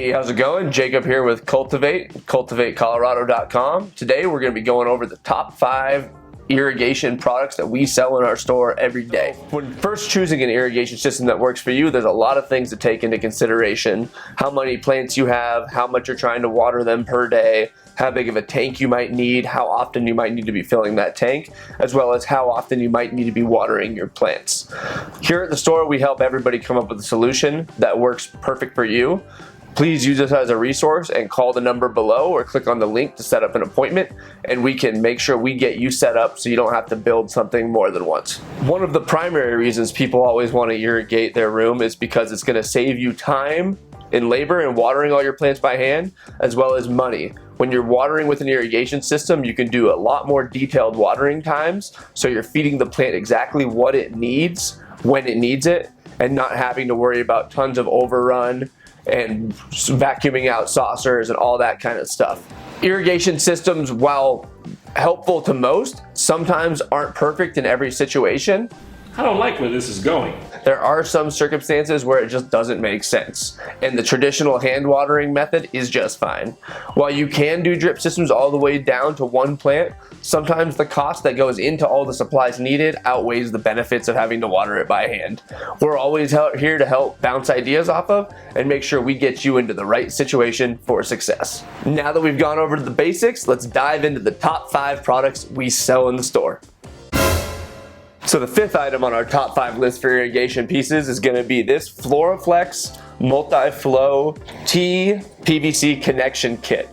Hey, how's it going? Jacob here with Cultivate, cultivatecolorado.com. Today we're going to be going over the top 5 irrigation products that we sell in our store every day. When first choosing an irrigation system that works for you, there's a lot of things to take into consideration. How many plants you have, how much you're trying to water them per day, how big of a tank you might need, how often you might need to be filling that tank, as well as how often you might need to be watering your plants. Here at the store, we help everybody come up with a solution that works perfect for you. Please use this as a resource and call the number below or click on the link to set up an appointment, and we can make sure we get you set up so you don't have to build something more than once. One of the primary reasons people always want to irrigate their room is because it's going to save you time in labor and watering all your plants by hand, as well as money. When you're watering with an irrigation system, you can do a lot more detailed watering times, so you're feeding the plant exactly what it needs when it needs it, and not having to worry about tons of overrun and vacuuming out saucers and all that kind of stuff. Irrigation systems, while helpful to most, sometimes aren't perfect in every situation. I don't like where this is going. There are some circumstances where it just doesn't make sense, and the traditional hand watering method is just fine. While you can do drip systems all the way down to one plant, sometimes the cost that goes into all the supplies needed outweighs the benefits of having to water it by hand. We're always here to help bounce ideas off of and make sure we get you into the right situation for success. Now that we've gone over the basics, let's dive into the top 5 products we sell in the store. So the 5th item on our top 5 list for irrigation pieces is going to be this Floraflex multi-flow T PVC connection kit.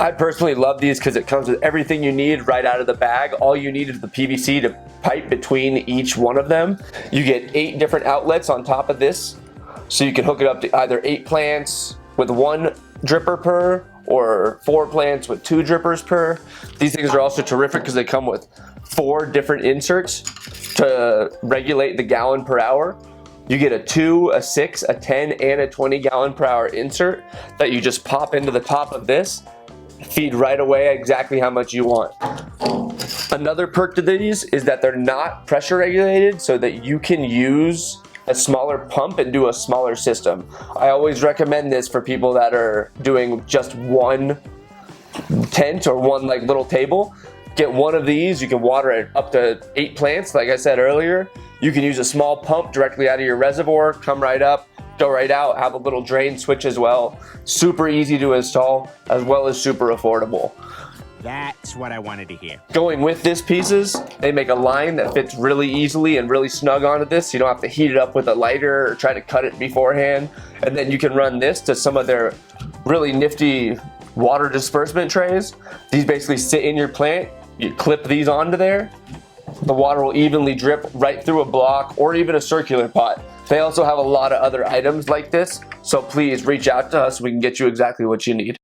I personally love these because it comes with everything you need right out of the bag. All you need is the PVC to pipe between each one of them. You get 8 different outlets on top of this, so you can hook it up to either 8 plants with 1 dripper per, or 4 plants with 2 drippers per. These things are also terrific because they come with 4 different inserts to regulate the gallon per hour. You get a 2, a 6, a 10, and a 20 gallon per hour insert that you just pop into the top of this, feed right away exactly how much you want. Another perk to these is that they're not pressure regulated, so that you can use a smaller pump and do a smaller system. I always recommend this for people that are doing just one tent or one like little table. Get one of these, you can water it up to 8 plants, like I said earlier. You can use a small pump directly out of your reservoir, come right up, go right out, have a little drain switch as well. Super easy to install, as well as super affordable. That's what I wanted to hear. Going with this pieces, they make a line that fits really easily and really snug onto this. You don't have to heat it up with a lighter or try to cut it beforehand. And then you can run this to some of their really nifty water disbursement trays. These basically sit in your plant. You clip these onto there. The water will evenly drip right through a block or even a circular pot. They also have a lot of other items like this, so please reach out to us. We can get you exactly what you need.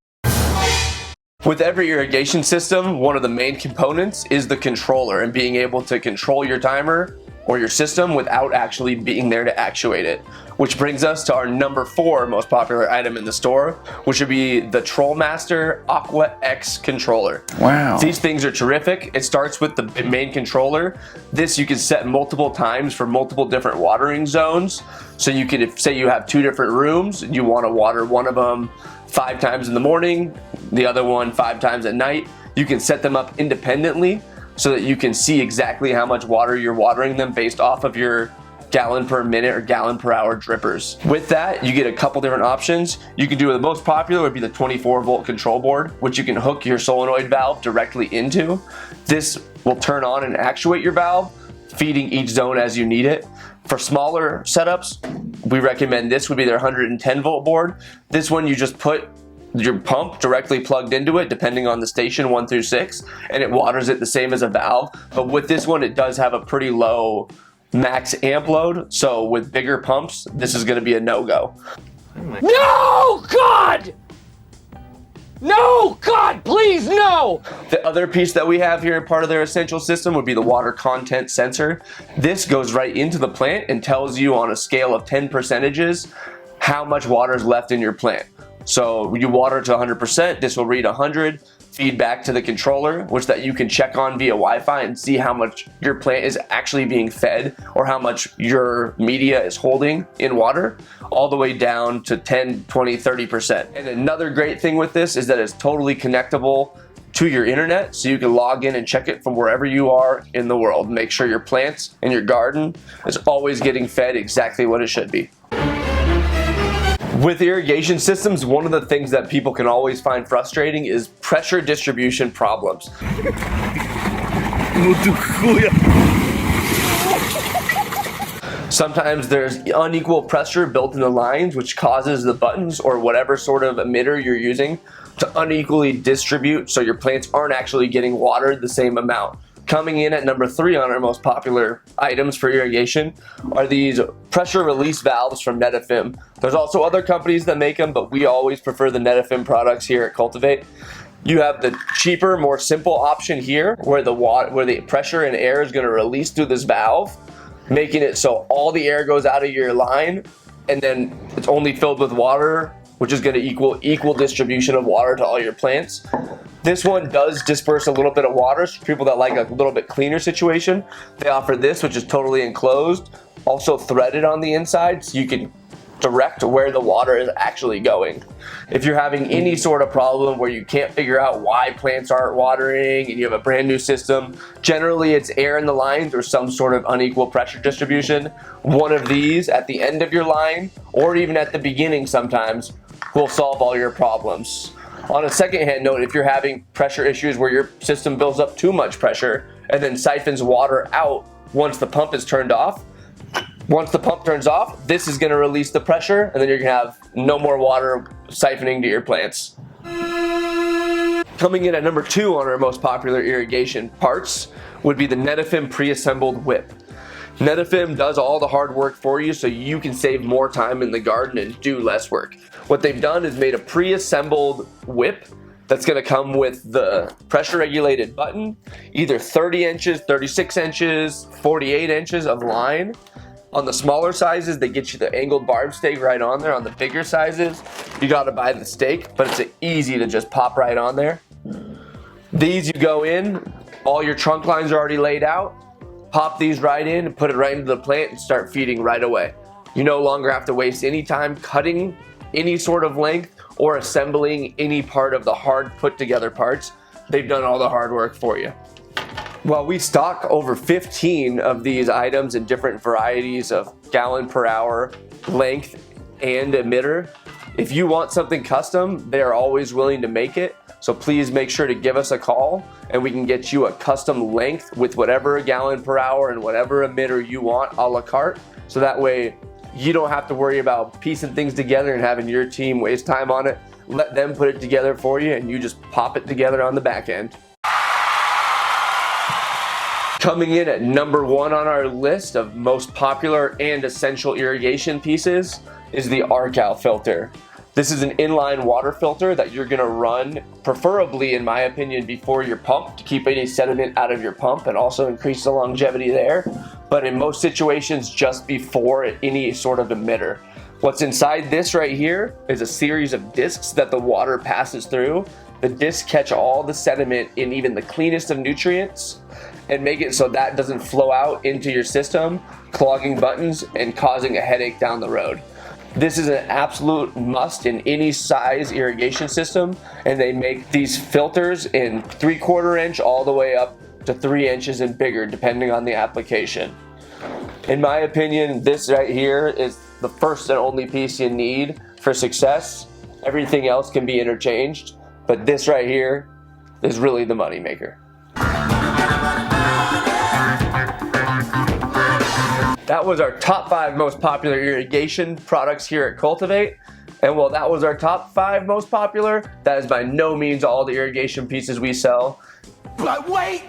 With every irrigation system, one of the main components is the controller, and being able to control your timer or your system without actually being there to actuate it. Which brings us to our number 4 most popular item in the store, which would be the Trollmaster Aqua X controller. Wow. These things are terrific. It starts with the main controller. This you can set multiple times for multiple different watering zones. So you can, if say you have 2 different rooms, you want to water one of them 5 times in the morning, the other one 5 times at night. You can set them up independently so that you can see exactly how much water you're watering them based off of your gallon per minute or gallon per hour drippers. With that, you get a couple different options. You can do the most popular would be the 24-volt control board, which you can hook your solenoid valve directly into. This will turn on and actuate your valve, feeding each zone as you need it. For smaller setups, we recommend this would be their 110-volt board. This one you just put your pump directly plugged into it, depending on the station 1 through 6, and it waters it the same as a valve. But with this one, it does have a pretty low max amp load, so with bigger pumps, this is going to be a no-go. No, God! No, God, please, no! The other piece that we have here, part of their essential system, would be the water content sensor. This goes right into the plant and tells you on a scale of 10 percentages how much water is left in your plant. So you water to 100%, this will read 100. feedback to the controller, which that you can check on via Wi-Fi and see how much your plant is actually being fed or how much your media is holding in water, all the way down to 10, 20, 30%. And another great thing with this is that it's totally connectable to your internet, so you can log in and check it from wherever you are in the world. Make sure your plants and your garden is always getting fed exactly what it should be. With irrigation systems, one of the things that people can always find frustrating is pressure distribution problems. Sometimes there's unequal pressure built in the lines, which causes the buttons or whatever sort of emitter you're using to unequally distribute, so your plants aren't actually getting watered the same amount. Coming in at number 3 on our most popular items for irrigation are these pressure release valves from Netafim. There's also other companies that make them, but we always prefer the Netafim products here at Cultivate. You have the cheaper, more simple option here, where the pressure and air is going to release through this valve, making it so all the air goes out of your line, and then it's only filled with water, which is going to equal distribution of water to all your plants. This one does disperse a little bit of water, so for people that like a little bit cleaner situation, they offer this, which is totally enclosed, also threaded on the inside, so you can direct where the water is actually going. If you're having any sort of problem where you can't figure out why plants aren't watering and you have a brand new system, generally it's air in the lines or some sort of unequal pressure distribution. One of these at the end of your line, or even at the beginning sometimes, will solve all your problems. On a second hand note, if you're having pressure issues where your system builds up too much pressure and then siphons water out once the pump is turned off, once the pump turns off, this is going to release the pressure, and then you're going to have no more water siphoning to your plants. Coming in at number 2 on our most popular irrigation parts would be the Netafim Preassembled Whip. Netafim does all the hard work for you so you can save more time in the garden and do less work. What they've done is made a pre-assembled whip that's going to come with the pressure regulated button, either 30 inches, 36 inches, 48 inches of line. On the smaller sizes, they get you the angled barb stake right on there. On the bigger sizes, you got to buy the stake, but it's easy to just pop right on there. These, you go in, all your trunk lines are already laid out. Pop these right in and put it right into the plant and start feeding right away. You no longer have to waste any time cutting any sort of length or assembling any part of the hard put together parts. They've done all the hard work for you. Well, we stock over 15 of these items in different varieties of gallon per hour, length, and emitter. If you want something custom, they are always willing to make it. So please make sure to give us a call and we can get you a custom length with whatever gallon per hour and whatever emitter you want a la carte. So that way you don't have to worry about piecing things together and having your team waste time on it. Let them put it together for you and you just pop it together on the back end. Coming in at number 1 on our list of most popular and essential irrigation pieces is the Arkau Filter. This is an inline water filter that you're going to run, preferably in my opinion, before your pump to keep any sediment out of your pump and also increase the longevity there. But in most situations, just before any sort of emitter. What's inside this right here is a series of discs that the water passes through. The discs catch all the sediment in even the cleanest of nutrients and make it so that doesn't flow out into your system, clogging buttons and causing a headache down the road. This is an absolute must in any size irrigation system, and they make these filters in 3/4 inch all the way up to 3 inches and bigger depending on the application. In my opinion, this right here is the first and only piece you need for success. Everything else can be interchanged, but this right here is really the money maker. That was our top 5 most popular irrigation products here at Cultivate. And while that was our top 5 most popular, that is by no means all the irrigation pieces we sell. But wait!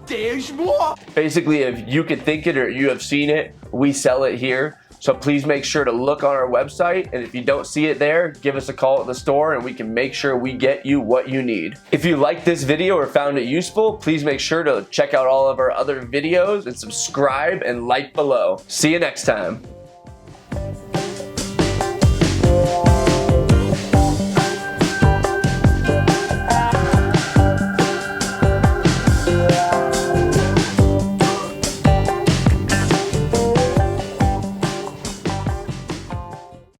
There's more! Basically, if you could think it or you have seen it, we sell it here. So please make sure to look on our website, and if you don't see it there, give us a call at the store and we can make sure we get you what you need. If you liked this video or found it useful, please make sure to check out all of our other videos and subscribe and like below. See you next time.